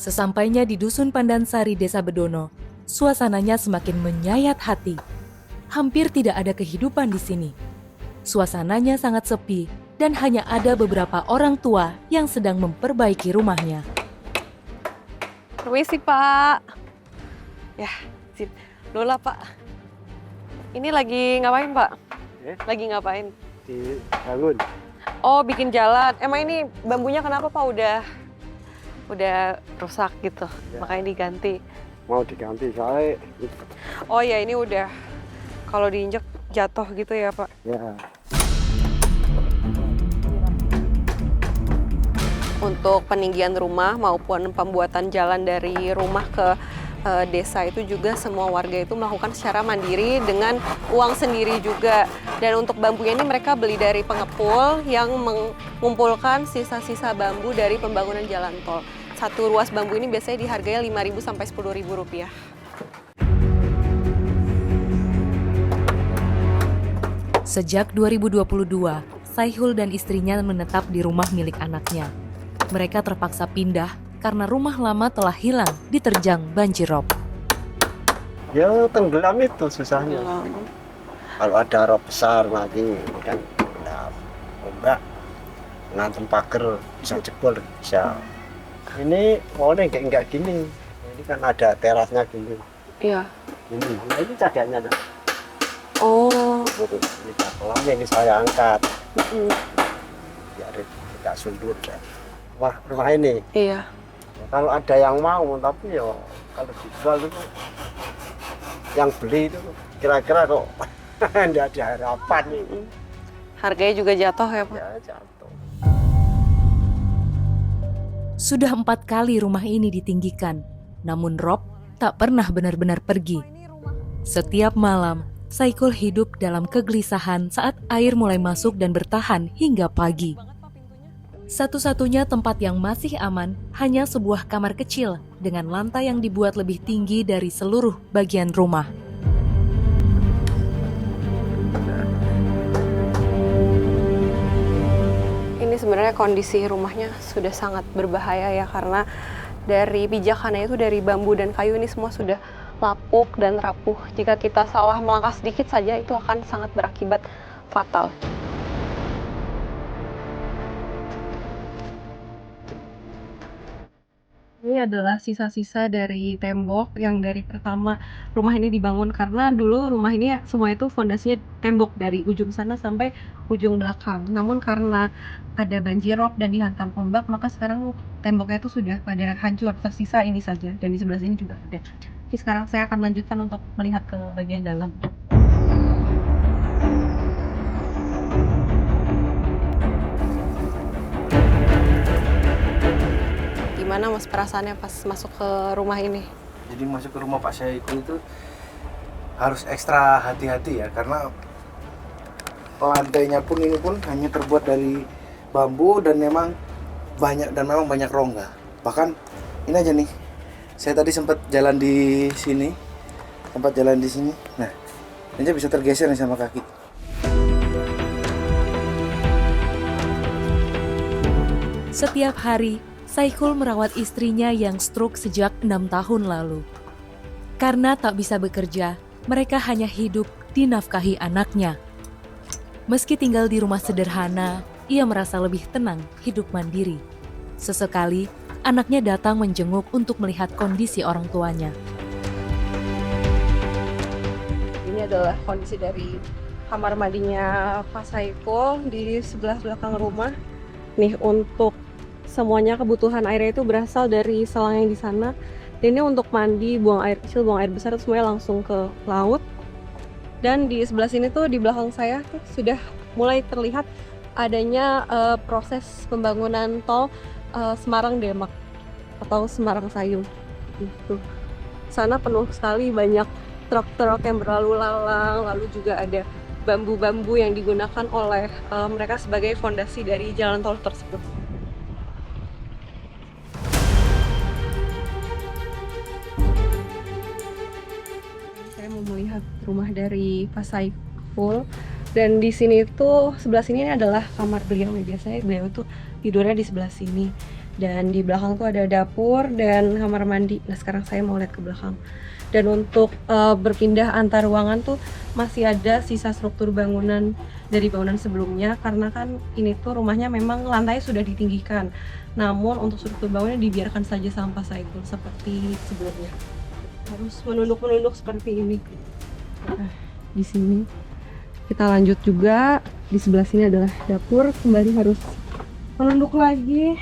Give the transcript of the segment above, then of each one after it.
Sesampainya di Dusun Pandansari, Desa Bedono, suasananya semakin menyayat hati. Hampir tidak ada kehidupan di sini. Suasananya sangat sepi dan hanya ada beberapa orang tua yang sedang memperbaiki rumahnya. Permisi, Pak. Ya, sip. Lola, Pak. Ini lagi ngapain, Pak? Lagi ngapain? Dibangun. Oh, bikin jalan. Emang ini bambunya kenapa, Pak? Udah rusak gitu, Ya. makanya diganti. Mau diganti soalnya Oh ya, ini udah kalau diinjek jatuh gitu ya, Pak? ya. Untuk peninggian rumah maupun pembuatan jalan dari rumah ke desa itu juga semua warga itu melakukan secara mandiri dengan uang sendiri juga. Dan untuk bambunya ini mereka beli dari pengepul yang mengumpulkan sisa-sisa bambu dari pembangunan jalan tol. Satu ruas bambu ini biasanya dihargai Rp5.000 sampai Rp10.000. Sejak 2022, Saihul dan istrinya menetap di rumah milik anaknya. Mereka terpaksa pindah karena rumah lama telah hilang diterjang banjir rob. Ya tenggelam itu susahnya. Kalau ada rob besar lagi kan tenggelam. Enggak ngantem pagar bisa jebol bisa. Ini maunya kayak enggak gini. Ini kan ada terasnya gini. Iya. Ini cadannya. Nah. Oh. Ini cadannya ini saya angkat. Biar tidak sundur. Wah, rumah ini. Iya. Kalau ada yang mau, tapi ya kalau dijual itu yang beli itu kira-kira kok tidak ada harapan. Harganya juga jatuh ya, Pak? Ya jatuh. Sudah 4 kali rumah ini ditinggikan, namun Rob tak pernah benar-benar pergi. Setiap malam, Saikul hidup dalam kegelisahan saat air mulai masuk dan bertahan hingga pagi. Satu-satunya tempat yang masih aman hanya sebuah kamar kecil dengan lantai yang dibuat lebih tinggi dari seluruh bagian rumah. Ini sebenarnya kondisi rumahnya sudah sangat berbahaya ya, karena dari pijakannya itu dari bambu dan kayu ini semua sudah lapuk dan rapuh. Jika kita salah melangkah sedikit saja itu akan sangat berakibat fatal. Ini adalah sisa-sisa dari tembok yang dari pertama rumah ini dibangun, karena dulu rumah ini semua itu fondasinya tembok dari ujung sana sampai ujung belakang. Namun karena ada banjir rob dan dihantam ombak, maka sekarang temboknya itu sudah pada hancur, tersisa ini saja, dan di sebelah sini juga ada. Jadi sekarang saya akan lanjutkan untuk melihat ke bagian dalam. Gimana Mas perasaannya pas masuk ke rumah ini? Jadi masuk ke rumah Pak Saikul itu harus ekstra hati-hati ya, karena lantainya pun ini pun hanya terbuat dari bambu dan memang banyak rongga. Bahkan ini aja nih, saya tadi sempat jalan di sini. Nah, ini bisa tergeser nih sama kaki. Setiap hari, Saikul merawat istrinya yang stroke sejak 6 tahun lalu. Karena tak bisa bekerja, mereka hanya hidup dinafkahi anaknya. Meski tinggal di rumah sederhana, ia merasa lebih tenang hidup mandiri. Sesekali, anaknya datang menjenguk untuk melihat kondisi orang tuanya. Ini adalah kondisi dari kamar mandinya Pak Saikul di sebelah belakang rumah. Nih, untuk semuanya kebutuhan airnya itu berasal dari selang yang di sana. Dan ini untuk mandi, buang air kecil, buang air besar, itu semuanya langsung ke laut. Dan di sebelah sini tuh, di belakang saya tuh sudah mulai terlihat adanya proses pembangunan tol Semarang-Demak atau Semarang-Sayung. Gitu. Sana penuh sekali, banyak truk-truk yang berlalu lalang, lalu juga ada bambu-bambu yang digunakan oleh mereka sebagai fondasi dari jalan tol tersebut. Saya mau melihat rumah dari Pak Saikul, dan di sini tuh sebelah sini adalah kamar beliau. Biasanya beliau tuh tidurnya di sebelah sini. Dan di belakang tuh ada dapur dan kamar mandi. Nah sekarang saya mau lihat ke belakang. Dan untuk berpindah antar ruangan tuh masih ada sisa struktur bangunan dari bangunan sebelumnya, karena kan ini tuh rumahnya memang lantai sudah ditinggikan. Namun untuk struktur bangunnya dibiarkan saja sama Pak Saiful seperti sebelumnya. Harus menunduk-menunduk seperti ini. Nah, di sini kita lanjut juga. Di sebelah sini adalah dapur, kembali harus menunduk lagi.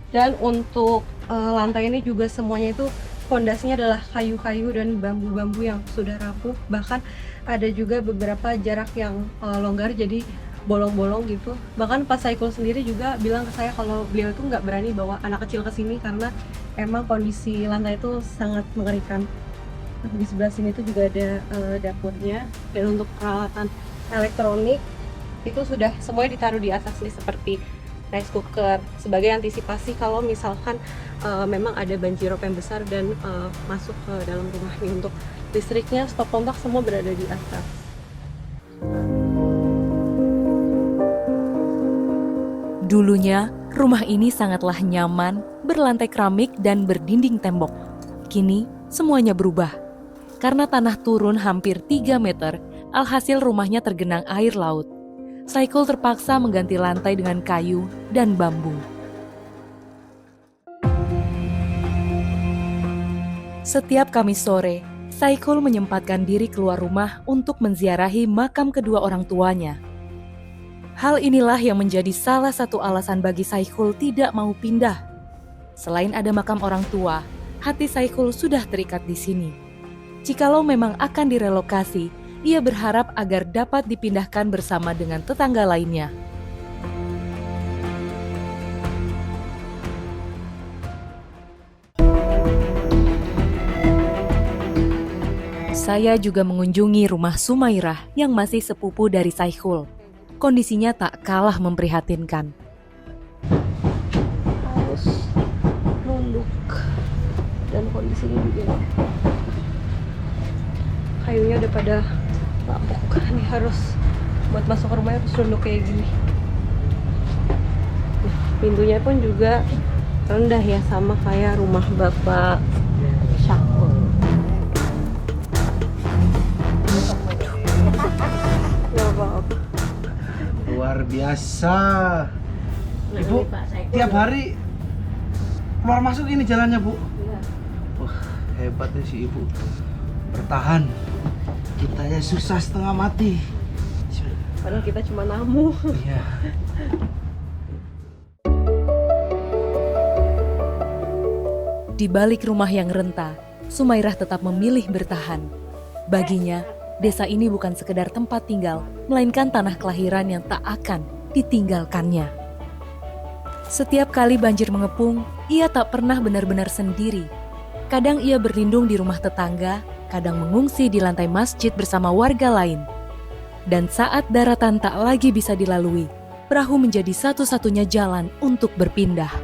Dan untuk lantai ini juga semuanya itu fondasinya adalah kayu-kayu dan bambu-bambu yang sudah rapuh. Bahkan ada juga beberapa jarak yang longgar, jadi bolong-bolong gitu. Bahkan Pak Saiful sendiri juga bilang ke saya kalau beliau itu nggak berani bawa anak kecil ke sini karena emang kondisi lantai itu sangat mengerikan. Nah, di sebelah sini tuh juga ada dapurnya. Dan untuk peralatan elektronik itu sudah semuanya ditaruh di atas nih, seperti rice cooker sebagai antisipasi kalau misalkan memang ada banjirop yang besar dan masuk ke dalam rumah nih. Untuk listriknya, stop kontak semua berada di atas. Dulunya, rumah ini sangatlah nyaman, berlantai keramik dan berdinding tembok. Kini, semuanya berubah. Karena tanah turun hampir 3 meter, alhasil rumahnya tergenang air laut. Saiful terpaksa mengganti lantai dengan kayu dan bambu. Setiap Kamis sore, Saiful menyempatkan diri keluar rumah untuk menziarahi makam kedua orang tuanya. Hal inilah yang menjadi salah satu alasan bagi Saiful tidak mau pindah. Selain ada makam orang tua, hati Saiful sudah terikat di sini. Jikalau memang akan direlokasi, ia berharap agar dapat dipindahkan bersama dengan tetangga lainnya. Saya juga mengunjungi rumah Sumairah yang masih sepupu dari Saiful. Kondisinya tak kalah memprihatinkan. Harus nunduk. Dan kondisinya juga kayunya udah pada lapuk. Ini harus buat masuk ke rumahnya harus nunduk kayak gini. Pintunya pun juga rendah ya, sama kayak rumah Bapak Syakul. Gak apa-apa. Luar biasa. Ibu, tiap hari keluar masuk ini jalannya, Bu. Iya. Wah, hebatnya si Ibu. Bertahan. Kitanya susah setengah mati. Padahal kita cuma namu. Iya. Di balik rumah yang renta, Sumairah tetap memilih bertahan. Baginya, desa ini bukan sekedar tempat tinggal, melainkan tanah kelahiran yang tak akan ditinggalkannya. Setiap kali banjir mengepung, ia tak pernah benar-benar sendiri. Kadang ia berlindung di rumah tetangga, kadang mengungsi di lantai masjid bersama warga lain. Dan saat daratan tak lagi bisa dilalui, perahu menjadi satu-satunya jalan untuk berpindah.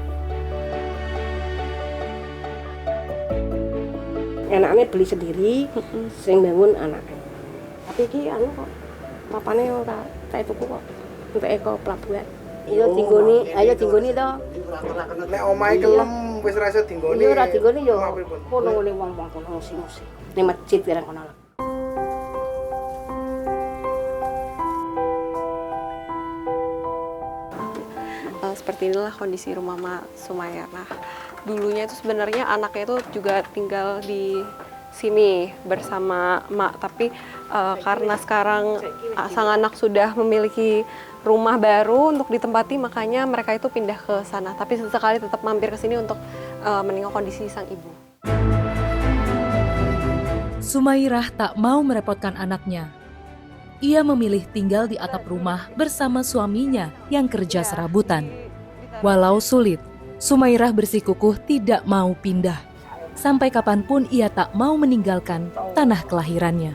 Anaknya beli sendiri, sing bangun anaknya. Tapi iki anu kok, papane ora tak tuku kok. Untuk eko pelabuhan. Ayo tinggoni to. Nek omahe kelem wis ra iso dinggoni. Iya ora tinggoni yo. Kono ngene wong-wong kono ngungsi-ngungsi. Ning masjid barang kono. Seperti inilah kondisi rumah Mak Sumairah. Dulunya itu sebenarnya anaknya itu juga tinggal di sini bersama Mak, tapi karena sekarang sang anak sudah memiliki rumah baru untuk ditempati, makanya mereka itu pindah ke sana. Tapi sesekali tetap mampir ke sini untuk menengok kondisi sang ibu. Sumairah tak mau merepotkan anaknya. Ia memilih tinggal di atap rumah bersama suaminya yang kerja serabutan. Walau sulit, Sumairah bersikukuh tidak mau pindah. Sampai kapanpun ia tak mau meninggalkan tanah kelahirannya.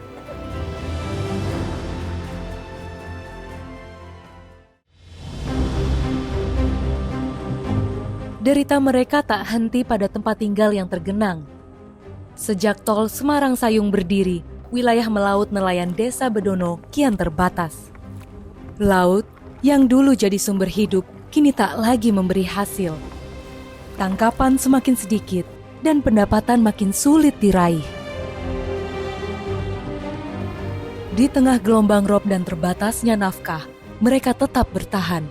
Derita mereka tak henti pada tempat tinggal yang tergenang. Sejak tol Semarang Sayung berdiri, wilayah melaut nelayan Desa Bedono kian terbatas. Laut yang dulu jadi sumber hidup kini tak lagi memberi hasil. Tangkapan semakin sedikit dan pendapatan makin sulit diraih. Di tengah gelombang rob dan terbatasnya nafkah, mereka tetap bertahan.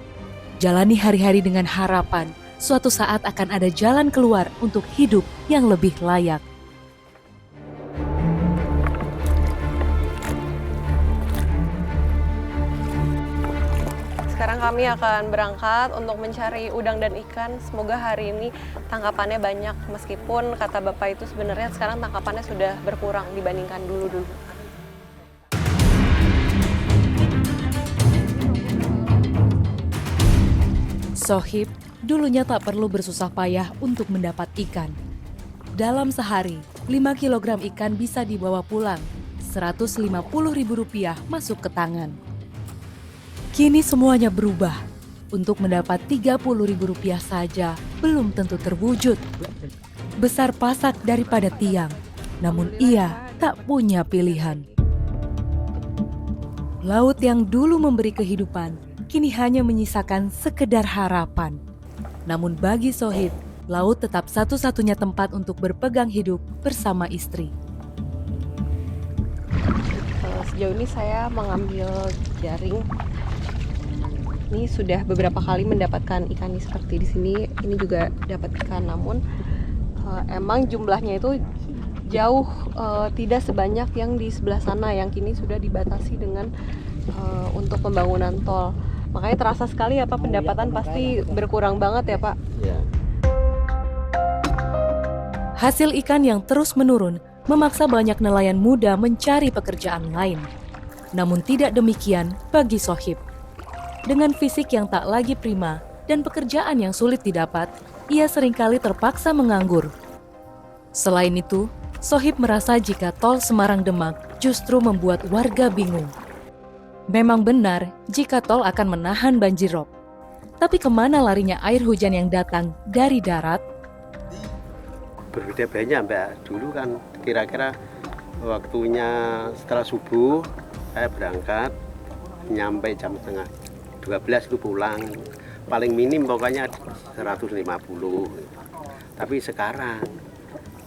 Jalani hari-hari dengan harapan suatu saat akan ada jalan keluar untuk hidup yang lebih layak. Sekarang kami akan berangkat untuk mencari udang dan ikan. Semoga hari ini tangkapannya banyak. Meskipun kata Bapak itu sebenarnya sekarang tangkapannya sudah berkurang dibandingkan dulu-dulu. Sohib dulunya tak perlu bersusah payah untuk mendapat ikan. Dalam sehari, 5 kg ikan bisa dibawa pulang. Rp150.000 masuk ke tangan. Kini semuanya berubah. Untuk mendapat Rp30.000 saja belum tentu terwujud. Besar pasak daripada tiang, namun ia tak punya pilihan. Laut yang dulu memberi kehidupan, kini hanya menyisakan sekedar harapan. Namun bagi Sohib, laut tetap satu-satunya tempat untuk berpegang hidup bersama istri. Sejauh ini saya mengambil jaring. Ini sudah beberapa kali mendapatkan ikan seperti di sini. Ini juga dapat ikan, namun emang jumlahnya itu jauh tidak sebanyak yang di sebelah sana yang kini sudah dibatasi dengan untuk pembangunan tol. Makanya terasa sekali ya Pak, pendapatan pasti berkurang banget ya Pak. Ya. Hasil ikan yang terus menurun memaksa banyak nelayan muda mencari pekerjaan lain. Namun tidak demikian bagi Sohib. Dengan fisik yang tak lagi prima dan pekerjaan yang sulit didapat, ia seringkali terpaksa menganggur. Selain itu, Sohib merasa jika tol Semarang-Demak justru membuat warga bingung. Memang benar jika tol akan menahan banjir rob. Tapi kemana larinya air hujan yang datang dari darat? Berbeda banyak Mbak. Dulu kan kira-kira waktunya setelah subuh saya berangkat, nyampe jam setengah 12 itu pulang. Paling minim pokoknya 150. Tapi sekarang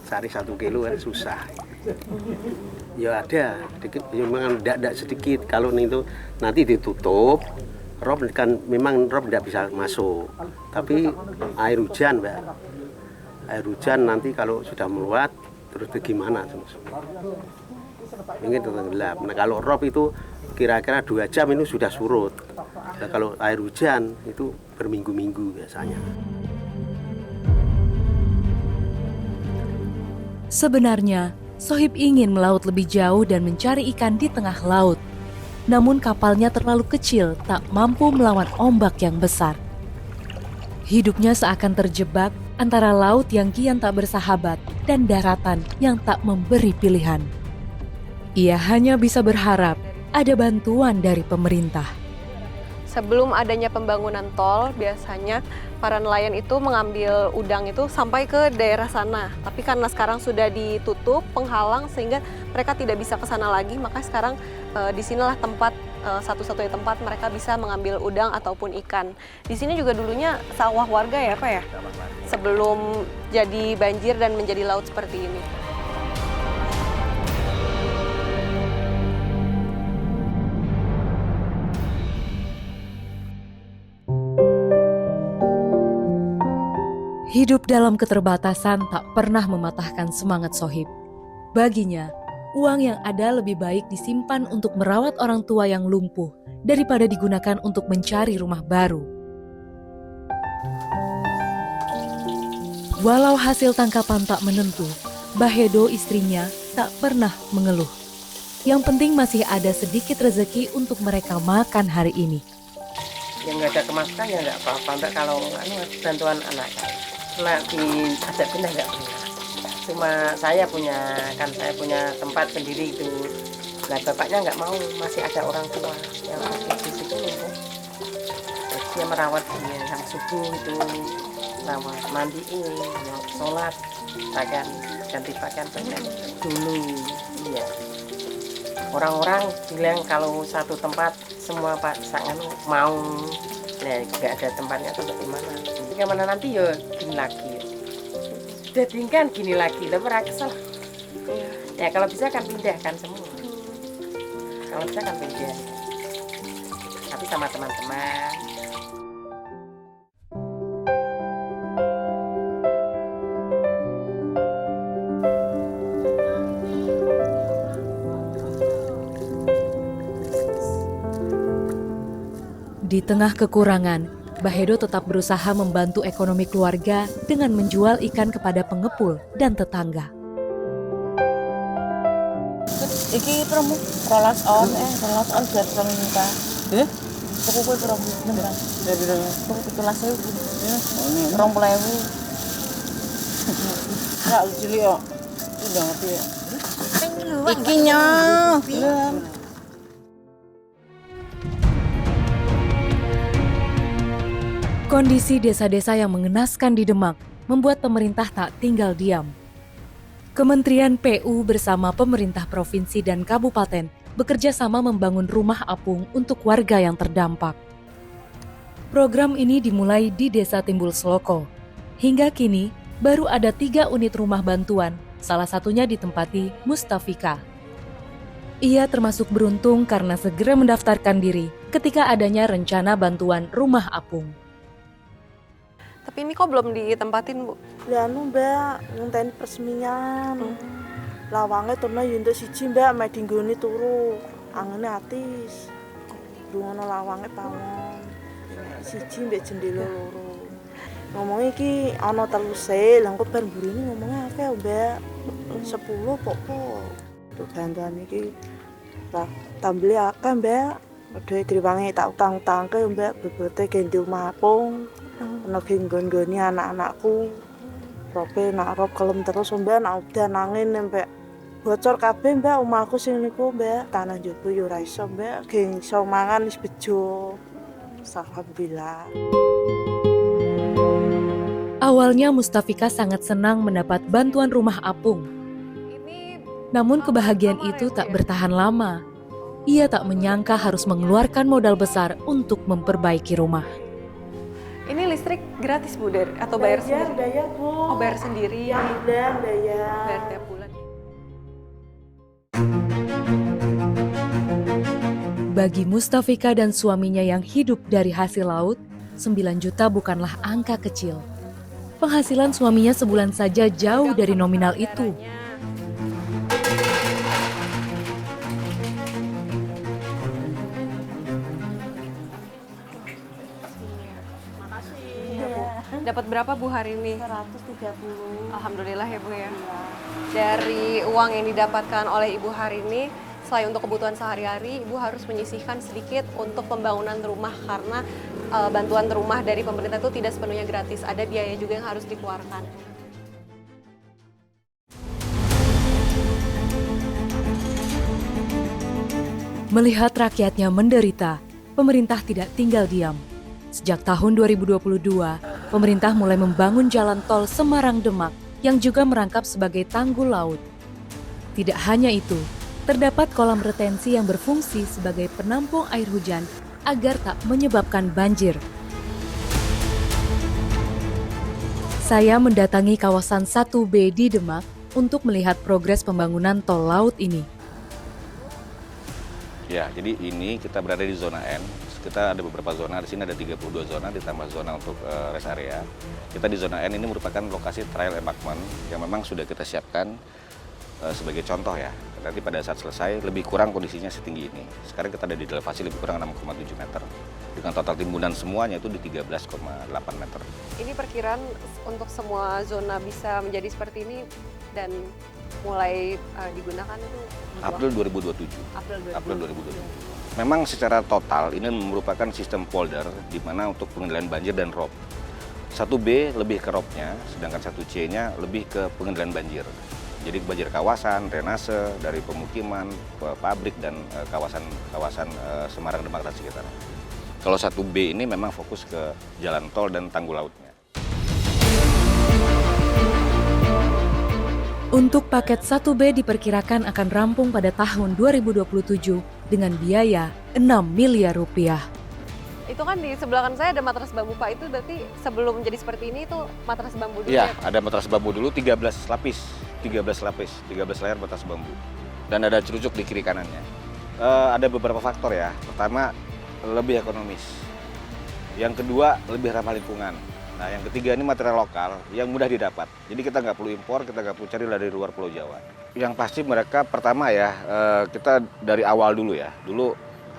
cari 1 kilo kan susah. Ya ada, dikit, memang tidak sedikit. Kalau itu nanti ditutup, rob kan memang rob tidak bisa masuk. Tapi air hujan, Mbak. Air hujan nanti kalau sudah meluap, terus bagaimana? Mungkin tenggelam. Nah kalau rob itu kira-kira 2 jam ini sudah surut. Nah, kalau air hujan itu berminggu-minggu biasanya. Sebenarnya, Sohib ingin melaut lebih jauh dan mencari ikan di tengah laut. Namun kapalnya terlalu kecil, tak mampu melawan ombak yang besar. Hidupnya seakan terjebak antara laut yang kian tak bersahabat dan daratan yang tak memberi pilihan. Ia hanya bisa berharap ada bantuan dari pemerintah. Sebelum adanya pembangunan tol, biasanya para nelayan itu mengambil udang itu sampai ke daerah sana. Tapi karena sekarang sudah ditutup, penghalang, sehingga mereka tidak bisa ke sana lagi, maka sekarang disinilah tempat, satu-satunya tempat mereka bisa mengambil udang ataupun ikan. Di sini juga dulunya sawah warga ya Pak ya? Sebelum jadi banjir dan menjadi laut seperti ini. Hidup dalam keterbatasan tak pernah mematahkan semangat Sohib. Baginya, uang yang ada lebih baik disimpan untuk merawat orang tua yang lumpuh daripada digunakan untuk mencari rumah baru. Walau hasil tangkapan tak menentu, Bahedo istrinya tak pernah mengeluh. Yang penting masih ada sedikit rezeki untuk mereka makan hari ini. Yang nggak ada kemasukan ya nggak apa-apa, Mbak, kalau bantuan anak saya. Nah, diajak pindah nggak pernah. Cuma saya punya tempat sendiri itu. Nah, bapaknya nggak mau, masih ada orang tua yang masih di situ. Dia merawat dia sampai subuh itu, rawat, mandiin, sholat, pakaian, ganti pakaian dulu. Iya. Orang-orang bilang kalau satu tempat semua pasangan mau, nah nggak ada tempatnya atau bagaimana. Kemana nanti ya gini lagi. Jadi kan gini lagi, lah mereka kesel. Ya kalau bisa kan pindahkan semua. Kalau bisa kan pindah. Tapi sama teman-teman. Di tengah kekurangan, Bahedo tetap berusaha membantu ekonomi keluarga dengan menjual ikan kepada pengepul dan tetangga. Iki promo rolas on biar promo minta. Tuku kue promo beneran. Dari tuku 17.000. Ya, 20.000. Enggak lucu yo. Udah ngerti ya. Iki nya. Kondisi desa-desa yang mengenaskan di Demak membuat pemerintah tak tinggal diam. Kementerian PU bersama pemerintah provinsi dan kabupaten bekerja sama membangun rumah apung untuk warga yang terdampak. Program ini dimulai di Desa Timbul Seloko. Hingga kini, baru ada 3 unit rumah bantuan, salah satunya ditempati Mustafika. Ia termasuk beruntung karena segera mendaftarkan diri ketika adanya rencana bantuan rumah apung. Tapi ini kok belum ditempatin, Bu? Lah Mbak, ngenteni peresmian. Lawange turna yo entuk siji Mbak, mek dinggone turu. Angene atis. Dungono lawange pawon. Siji mbek jendela loro. Ngomong iki ana 3 sel, lha kok bar mburine ngomongnya akeh Mbak. 10 pokok. Untuk bantuan iki tambeli akeh Mbak. Padha griwange tak utang-utangke Mbak, bebote ganti omah apung. Ana genggon-goni anak-anakku. Robe nak rob kelem terus Mbak, nak udah nangin sampai bocor kabeh Mbak omahku sing niku Mbak. Tanah njaba yo ora iso Mbak, geng iso mangan wis bejo. Alhamdulillah. Awalnya Mustafika sangat senang mendapat bantuan rumah apung. Namun kebahagiaan itu tak bertahan lama. Ia tak menyangka harus mengeluarkan modal besar untuk memperbaiki rumah. Ini listrik gratis, Bu, atau bayar sendiri? Bayar, Bu. Oh, bayar sendiri. Bayar. Bayar tiap bulan. Bagi Mustafika dan suaminya yang hidup dari hasil laut, 9 juta bukanlah angka kecil. Penghasilan suaminya sebulan saja jauh dari nominal itu. Dapat berapa, Bu, hari ini? 130. Alhamdulillah ya, Bu, ya. Dari uang yang didapatkan oleh Ibu hari ini, selain untuk kebutuhan sehari-hari, Ibu harus menyisihkan sedikit untuk pembangunan rumah karena bantuan rumah dari pemerintah itu tidak sepenuhnya gratis. Ada biaya juga yang harus dikeluarkan. Melihat rakyatnya menderita, pemerintah tidak tinggal diam. Sejak tahun 2022, pemerintah mulai membangun jalan tol Semarang-Demak yang juga merangkap sebagai tanggul laut. Tidak hanya itu, terdapat kolam retensi yang berfungsi sebagai penampung air hujan agar tak menyebabkan banjir. Saya mendatangi kawasan 1B di Demak untuk melihat progres pembangunan tol laut ini. Ya, jadi ini kita berada di zona N. Kita ada beberapa zona, di sini ada 32 zona ditambah zona untuk rest area. Kita di zona N ini merupakan lokasi trial embankment yang memang sudah kita siapkan sebagai contoh ya. Nanti pada saat selesai lebih kurang kondisinya setinggi ini. Sekarang kita ada di elevasi lebih kurang 6,7 meter. Dengan total timbunan semuanya itu di 13,8 meter. Ini perkiraan untuk semua zona bisa menjadi seperti ini dan mulai digunakan itu April 2027. April 2027. Memang secara total ini merupakan sistem polder di mana untuk pengendalian banjir dan rob. 1B lebih ke robnya, sedangkan 1C-nya lebih ke pengendalian banjir. Jadi banjir kawasan, drainase dari pemukiman, pabrik dan kawasan Semarang, Demak dan sekitarnya. Kalau 1B ini memang fokus ke jalan tol dan tanggul lautnya. Untuk paket 1B diperkirakan akan rampung pada tahun 2027 dengan biaya 6 miliar rupiah. Itu kan di sebelah kan saya ada matras bambu Pak, itu berarti sebelum jadi seperti ini itu matras bambu dulu Iya, ya Pak? ada matras bambu dulu 13 lapis, 13 layar matras bambu. Dan ada cerucuk di kiri kanannya. Ada beberapa faktor ya. Pertama, lebih ekonomis. Yang kedua, lebih ramah lingkungan. Nah, yang ketiga ini material lokal yang mudah didapat. Jadi kita nggak perlu impor, kita nggak perlu cari dari luar Pulau Jawa. Yang pasti mereka pertama ya, kita dari awal dulu ya. Dulu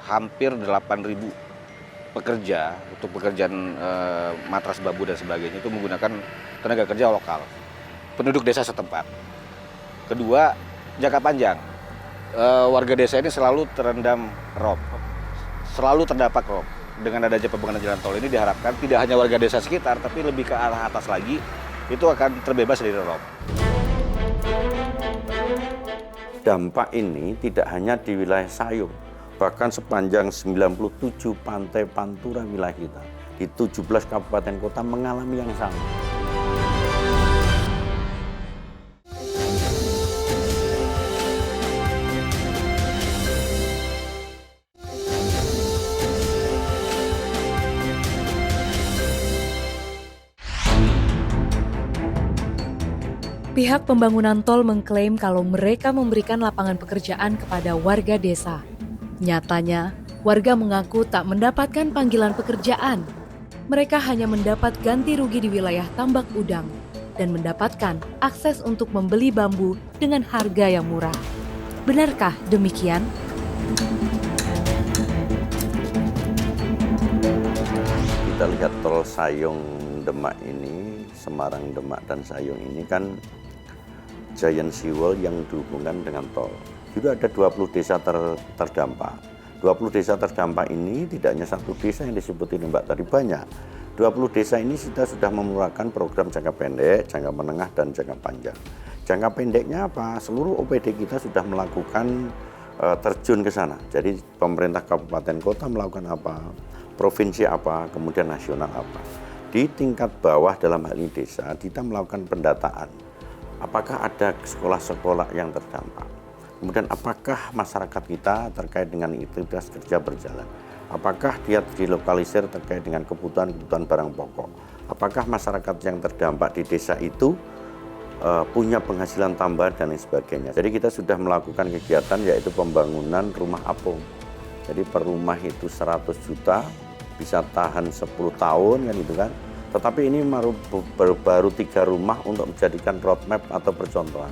hampir 8.000 pekerja untuk pekerjaan matras bambu dan sebagainya itu menggunakan tenaga kerja lokal, penduduk desa setempat. Kedua, jangka panjang. Warga desa ini selalu terendam rob, selalu terdampak rob. Dengan adanya pembangunan jalan tol ini diharapkan tidak hanya warga desa sekitar, tapi lebih ke arah atas lagi, itu akan terbebas dari rob. Dampak ini tidak hanya di wilayah Sayung, bahkan sepanjang 97 pantai pantura wilayah kita, di 17 kabupaten kota mengalami yang sama. Pihak pembangunan tol mengklaim kalau mereka memberikan lapangan pekerjaan kepada warga desa. Nyatanya, warga mengaku tak mendapatkan panggilan pekerjaan. Mereka hanya mendapat ganti rugi di wilayah tambak udang dan mendapatkan akses untuk membeli bambu dengan harga yang murah. Benarkah demikian? Kita lihat tol Sayung Demak ini, Semarang Demak dan Sayung ini kan giant seawall yang dihubungkan dengan tol. Juga ada 20 desa terdampak. 20 desa terdampak ini tidak hanya satu desa yang disebutin Mbak tadi, banyak. 20 desa ini kita sudah memulakan program jangka pendek, jangka menengah, dan jangka panjang. Jangka pendeknya apa? Seluruh OPD kita sudah melakukan terjun ke sana. Jadi pemerintah kabupaten kota melakukan apa, provinsi apa, kemudian nasional apa. Di tingkat bawah dalam hal ini desa, kita melakukan pendataan. Apakah ada sekolah-sekolah yang terdampak? Kemudian apakah masyarakat kita terkait dengan aktivitas kerja berjalan? Apakah dia dilokalisir terkait dengan kebutuhan-kebutuhan barang pokok? Apakah masyarakat yang terdampak di desa itu punya penghasilan tambahan dan lain sebagainya? Jadi kita sudah melakukan kegiatan yaitu pembangunan rumah apung. Jadi per rumah itu 100 juta, bisa tahan 10 tahun kan itu kan. Tetapi ini baru 3 rumah untuk menjadikan roadmap atau percontohan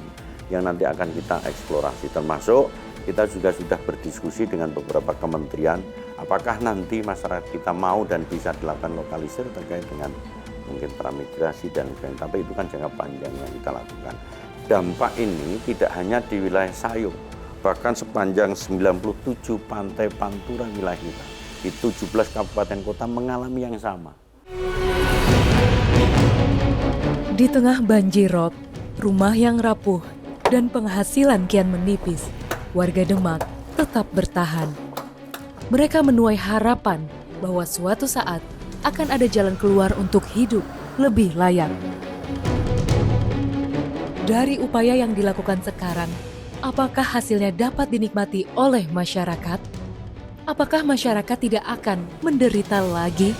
yang nanti akan kita eksplorasi. Termasuk kita juga sudah berdiskusi dengan beberapa kementerian, apakah nanti masyarakat kita mau dan bisa dilakukan lokalisir terkait dengan mungkin transmigrasi dan sebagainya. Tapi itu kan jangka panjang yang kita lakukan. Dampak ini tidak hanya di wilayah Sayung, bahkan sepanjang 97 pantai pantura wilayah kita, di 17 kabupaten kota mengalami yang sama. Di tengah banjir rob, rumah yang rapuh, dan penghasilan kian menipis, warga Demak tetap bertahan. Mereka menuai harapan bahwa suatu saat akan ada jalan keluar untuk hidup lebih layak. Dari upaya yang dilakukan sekarang, apakah hasilnya dapat dinikmati oleh masyarakat? Apakah masyarakat tidak akan menderita lagi?